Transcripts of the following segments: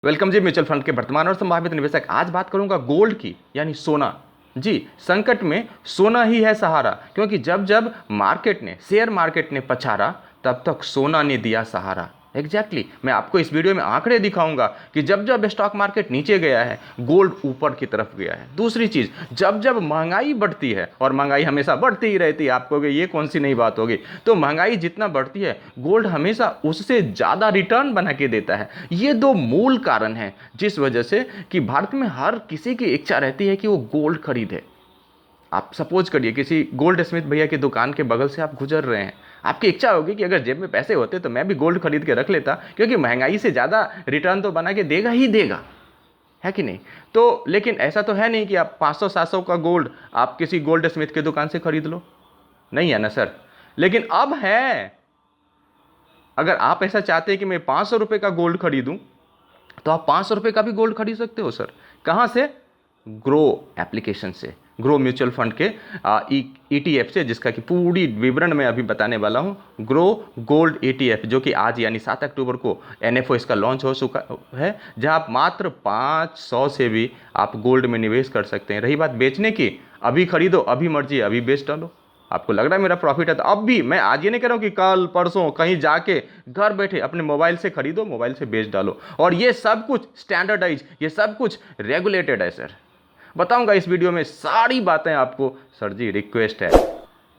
Welcome जी। Mutual fund के वर्तमान और संभावित निवेशक। आज बात करूंगा गोल्ड की, यानी सोना। जी, संकट में सोना ही है सहारा, क्योंकि जब जब शेयर मार्केट ने पछाड़ा, तब तक सोना ने दिया सहारा। मैं आपको इस वीडियो में आंकड़े दिखाऊंगा कि जब जब स्टॉक मार्केट नीचे गया है, गोल्ड ऊपर की तरफ गया है। दूसरी चीज, जब जब महंगाई बढ़ती है, और महंगाई हमेशा बढ़ती ही रहती है, आपको ये कौन सी नई बात होगी, तो महंगाई जितना बढ़ती है, गोल्ड हमेशा उससे ज्यादा रिटर्न बना के देता है। ये दो मूल कारण हैं जिस वजह से कि भारत में हर किसी की इच्छा रहती है कि वो गोल्ड खरीदे। आप सपोज करिए, किसी गोल्ड स्मिथ भैया की दुकान के बगल से आप गुजर रहे हैं, आपकी इच्छा होगी कि अगर जेब में पैसे होते तो मैं भी गोल्ड खरीद के रख लेता, क्योंकि महंगाई से ज़्यादा रिटर्न तो बना के देगा ही देगा, है कि नहीं। तो लेकिन ऐसा तो है नहीं कि आप 500-700 का गोल्ड आप किसी गोल्ड स्मिथ की दुकान से खरीद लो, नहीं है ना सर। लेकिन अब है, अगर आप ऐसा चाहते हैं कि मैं 500 रुपये का गोल्ड खरीदूं, तो आप 500 रुपये का भी गोल्ड खरीद सकते हो सर। कहाँ से? ग्रो एप्लीकेशन से, ग्रो म्यूचुअल फंड के ETF से, जिसका कि पूरी विवरण मैं अभी बताने वाला हूं। ग्रो गोल्ड ETF, जो कि आज यानी 7 अक्टूबर को NFO इसका लॉन्च हो चुका है, जहां आप मात्र 500 से भी आप गोल्ड में निवेश कर सकते हैं। रही बात बेचने की, अभी खरीदो, अभी मर्जी, अभी बेच डालो। आपको लग रहा है मेरा प्रॉफिट है, तो अब भी मैं आज ये नहीं कह रहा हूं कि कल परसों कहीं जाके, घर बैठे अपने मोबाइल से खरीदो, मोबाइल से बेच डालो। और ये सब कुछ स्टैंडर्डाइज, ये सब कुछ रेगुलेटेड है सर। बताऊंगा इस वीडियो में सारी बातें आपको। सर जी, रिक्वेस्ट है,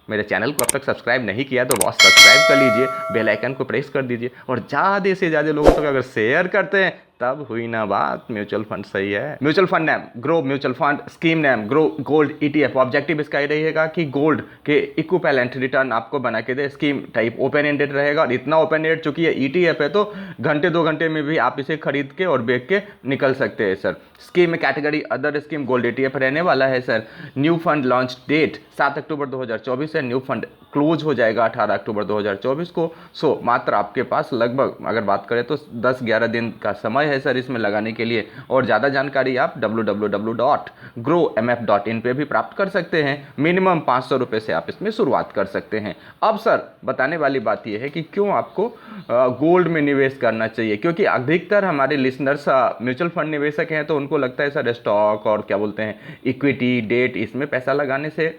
मेरे चैनल को अब तक सब्सक्राइब नहीं किया तो बहुत सब्सक्राइब कर लीजिए, बेल आइकन को प्रेस कर दीजिए, और ज़्यादा से ज़्यादा लोगों तक अगर शेयर करते हैं तब हुई ना बात। म्यूचुअल फंड सही है। Mutual fund name grow mutual fund, scheme name grow gold ETF। Objective इसका ही रहेगा कि गोल्ड के इक्विवेलेंट रिटर्न आपको बना के दे। स्कीम टाइप ओपन एंडेड रहेगा, और इतना ओपन एंडेड, चूंकि ये ETF है तो घंटे 2 घंटे में भी आप इसे खरीद के और बेच के निकल सकते हैं सर। स्कीम में category other scheme gold ETF रहने वाला है sir. New fund launch date 7 October 2024 है। न्यू फंड क्लोज हो जाएगा 18 अक्टूबर 2024 को। सो मात्र आपके पास लगभग अगर बात करें तो 10-11 दिन का समय है सर इसमें लगाने के लिए। और ज़्यादा जानकारी आप www.growmf.in पे भी प्राप्त कर सकते हैं। मिनिमम 500 रुपये से आप इसमें शुरुआत कर सकते हैं। अब सर, बताने वाली बात यह है कि क्यों आपको गोल्ड में निवेश करना चाहिए, क्योंकि अधिकतर हमारे लिसनर्स म्यूचुअल फंड निवेशक हैं, तो उनको लगता है सर स्टॉक और क्या बोलते हैं इक्विटी, डेट, इसमें पैसा लगाने से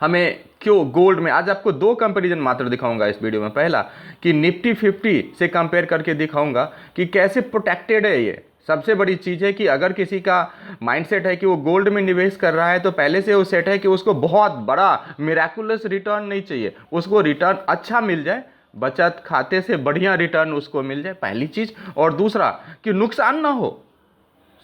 हमें क्यों गोल्ड में। आज आपको 2 कंपैरिजन मात्र दिखाऊंगा इस वीडियो में। पहला कि निफ्टी 50 से कंपेयर करके दिखाऊंगा कि कैसे प्रोटेक्टेड है ये। सबसे बड़ी चीज़ है कि अगर किसी का माइंडसेट है कि वो गोल्ड में निवेश कर रहा है, तो पहले से वो सेट है कि उसको बहुत बड़ा मिराकुलस रिटर्न नहीं चाहिए, उसको रिटर्न अच्छा मिल जाए, बचत खाते से बढ़िया रिटर्न उसको मिल जाए, पहली चीज़। और दूसरा कि नुकसान ना हो।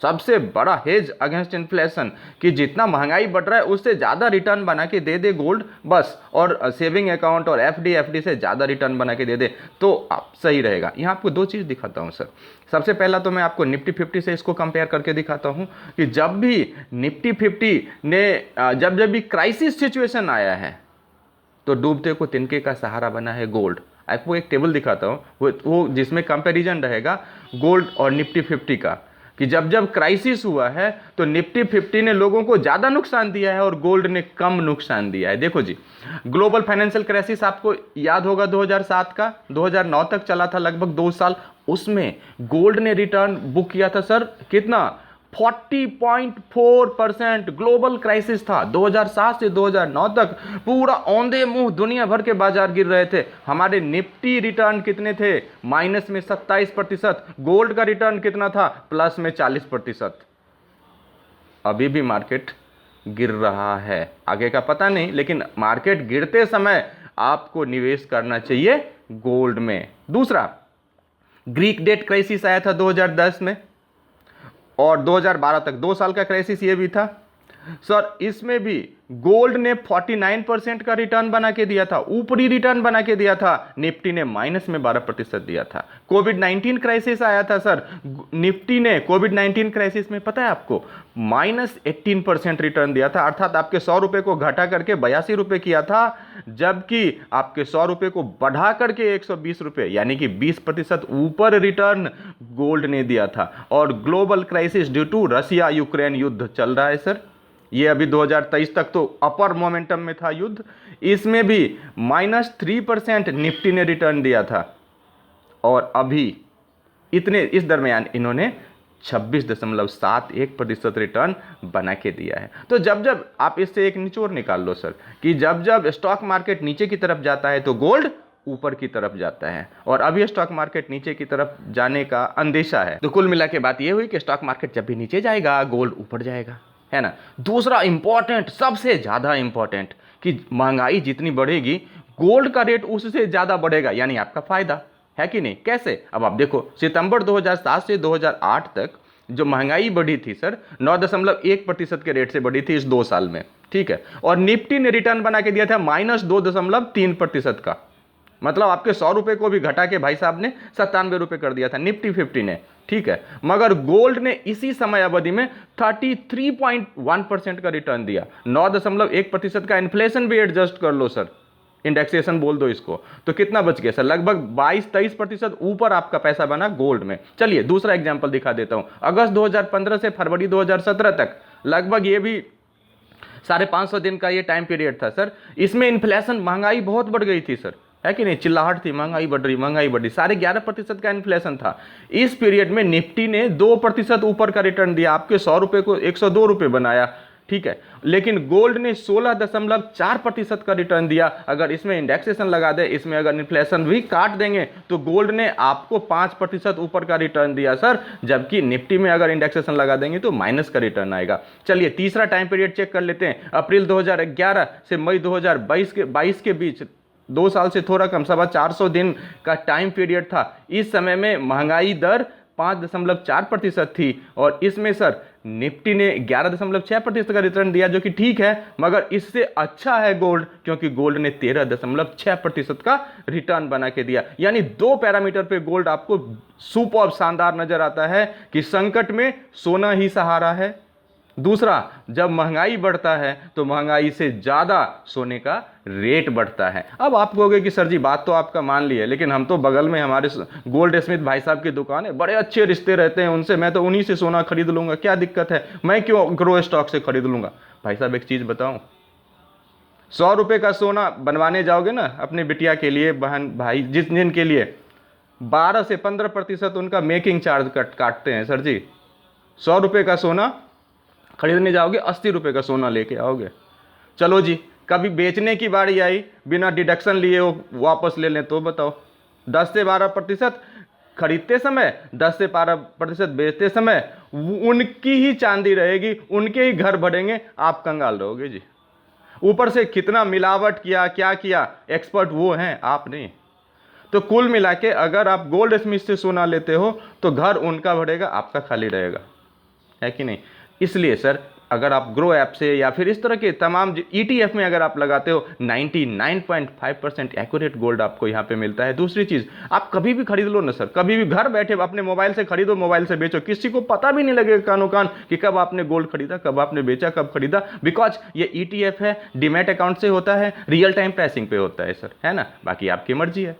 सबसे बड़ा हेज अगेंस्ट इन्फ्लेशन, कि जितना महंगाई बढ़ रहा है उससे ज़्यादा रिटर्न बना के दे दे गोल्ड बस, और सेविंग अकाउंट और FD से ज़्यादा रिटर्न बना के दे दे, तो आप सही रहेगा। यहाँ आपको 2 चीज़ दिखाता हूँ सर। सबसे पहला तो मैं आपको निफ्टी 50 से इसको कंपेयर करके दिखाता हूँ कि जब भी निफ्टी 50 ने जब जब भी क्राइसिस सिचुएशन आया है, तो डूबते को तिनके का सहारा बना है गोल्ड। आपको एक टेबल दिखाता हूँ, वो जिसमें कंपैरिजन रहेगा गोल्ड और निफ्टी 50 का, कि जब जब क्राइसिस हुआ है तो निफ्टी 50 ने लोगों को ज़्यादा नुकसान दिया है और गोल्ड ने कम नुकसान दिया है। देखो जी, ग्लोबल फाइनेंशियल क्राइसिस आपको याद होगा 2007 का, 2009 तक चला था लगभग 2 साल। उसमें गोल्ड ने रिटर्न बुक किया था सर, कितना? 40.4%। ग्लोबल क्राइसिस था 2007 से 2009 तक, पूरा औंधे मुंह दुनिया भर के बाजार गिर रहे थे। हमारे निफ्टी रिटर्न कितने थे? माइनस में 27%। गोल्ड का रिटर्न कितना था? प्लस में 40%। अभी भी मार्केट गिर रहा है, आगे का पता नहीं, लेकिन मार्केट गिरते समय आपको निवेश करना चाहिए गोल्ड में। दूसरा, ग्रीक डेट क्राइसिस आया था 2010 में, और 2012 तक 2 साल का क्राइसिस ये भी था सर। इसमें भी गोल्ड ने 49% का रिटर्न बना के दिया था, ऊपरी रिटर्न बना के दिया था। निफ्टी ने माइनस में 12% दिया था। कोविड-19 क्राइसिस आया था सर, निफ्टी ने कोविड-19 क्राइसिस में पता है आपको -18% रिटर्न दिया था, अर्थात आपके 100 रुपए को घटा करके 82 रुपए किया था, जबकि आपके 100 रुपए को बढ़ा करके 120 रुपए, यानी कि 20% ऊपर रिटर्न गोल्ड ने दिया था। और global crisis due to Russia Ukraine युद्ध चल रहा है सर, ये अभी 2023 तक तो अपर मोमेंटम में था युद्ध, इसमें भी -3% निफ्टी ने रिटर्न दिया था। और अभी इतने इस दरमियान इन्होंने 26.71% रिटर्न बना के दिया है। तो जब जब आप इससे एक निचोड़ निकाल लो सर कि जब जब स्टॉक मार्केट नीचे की तरफ जाता है तो गोल्ड ऊपर की तरफ जाता है, और अभी स्टॉक मार्केट नीचे की तरफ जाने का अंदेशा है। तो कुल मिला के बात यह हुई कि स्टॉक मार्केट जब भी नीचे जाएगा गोल्ड ऊपर जाएगा, है ना। दूसरा इंपॉर्टेंट, सबसे ज्यादा इंपॉर्टेंट, कि महंगाई जितनी बढ़ेगी गोल्ड का रेट उससे ज्यादा बढ़ेगा, यानी आपका फायदा है कि नहीं। कैसे? अब आप देखो, सितंबर 2007 से 2008 तक जो महंगाई बढ़ी थी सर 9.1% के रेट से बढ़ी थी इस 2 साल में, ठीक है। और निफ्टी ने रिटर्न बना के दिया था -2.3% का, मतलब आपके 100 रुपए को भी घटा के भाई साहब ने 97 रुपए कर दिया था निफ्टी 50 ने, ठीक है। मगर गोल्ड ने इसी समय अवधि में 33.1% का रिटर्न दिया। 9.1% का इन्फ्लेशन भी एडजस्ट कर लो सर, इंडेक्सेशन बोल दो इसको, तो कितना बच गया सर? लगभग 22-23% ऊपर आपका पैसा बना गोल्ड में। चलिए दूसरा एग्जांपल दिखा देता हूं। अगस्त 2015 से फरवरी 2017 तक, लगभग ये भी 550 दिन का ये टाइम पीरियड था सर। इसमें इन्फ्लेशन, महंगाई बहुत बढ़ गई थी सर, है कि नहीं। चिल्लाहट थी, महंगाई बढ़ रही, महंगाई बढ़ रही, 11.5% का इन्फ्लेशन था। इस पीरियड में निफ्टी ने 2% ऊपर का रिटर्न दिया, आपके 100 रुपए को 102 रुपए बनाया, ठीक है। लेकिन गोल्ड ने 16.4% का रिटर्न दिया। अगर इसमें इंडेक्सेशन लगा दे, इसमें अगर इन्फ्लेशन भी काट देंगे तो गोल्ड ने आपको 5% ऊपर का रिटर्न दिया सर, जबकि निफ्टी में अगर इंडेक्सेशन लगा देंगे तो माइनस का रिटर्न आएगा। चलिए तीसरा टाइम पीरियड चेक कर लेते हैं। अप्रैल 2011 से मई 2022 के बीच, 2 साल से थोड़ा कम, 450 दिन का टाइम पीरियड था। इस समय में महंगाई दर 5.4% थी, और इसमें सर निफ्टी ने 11.6% का रिटर्न दिया, जो कि ठीक है, मगर इससे अच्छा है गोल्ड, क्योंकि गोल्ड ने 13.6% का रिटर्न बना के दिया। यानी 2 पैरामीटर पे गोल्ड आपको सुपर शानदार नजर आता है कि संकट में सोना ही सहारा है। दूसरा, जब महंगाई बढ़ता है तो महंगाई से ज्यादा सोने का रेट बढ़ता है। अब आप कहोगे कि सर जी बात तो आपका मान ली है, लेकिन हम तो बगल में हमारे गोल्ड स्मिथ भाई साहब की दुकान है, बड़े अच्छे रिश्ते रहते हैं उनसे, मैं तो उन्हीं से सोना खरीद लूंगा, क्या दिक्कत है, मैं क्यों ग्रो स्टॉक से खरीद लूंगा। भाई साहब एक चीज बताऊं, 100 रुपए का सोना बनवाने जाओगे ना अपनी बिटिया के लिए, बहन भाई जिनके लिए, 12 से 15% उनका मेकिंग चार्ज काटते हैं सर जी। 100 रुपए का सोना खरीदने जाओगे, 80 रुपए का सोना लेके आओगे। चलो जी, कभी बेचने की बारी आई, बिना डिडक्शन लिए वो वापस ले लें तो बताओ, 10 से 12% खरीदते समय, 10 से 12% बेचते समय उनकी ही चांदी रहेगी, उनके ही घर बढ़ेंगे, आप कंगाल रहोगे जी। ऊपर से कितना मिलावट किया, क्या किया, एक्सपर्ट वो हैं, आप नहीं। तो कुल मिला के अगर आप गोल्ड स्मिथ से सोना लेते हो तो घर उनका बढ़ेगा, आपका खाली रहेगा, है कि नहीं। इसलिए सर अगर आप ग्रो ऐप से या फिर इस तरह के तमाम ETF में अगर आप लगाते हो, 99.5% एक्यूरेट गोल्ड आपको यहाँ पे मिलता है। दूसरी चीज़, आप कभी भी खरीद लो ना सर, कभी भी घर बैठे अपने मोबाइल से खरीदो, मोबाइल से बेचो, किसी को पता भी नहीं लगेगा कानो कान कि कब आपने गोल्ड खरीदा, कब आपने बेचा, कब खरीदा, बिकॉज ये ETF है, डीमैट अकाउंट से होता है, रियल टाइम प्राइसिंग पे होता है सर, है ना। बाकी आपकी मर्जी है।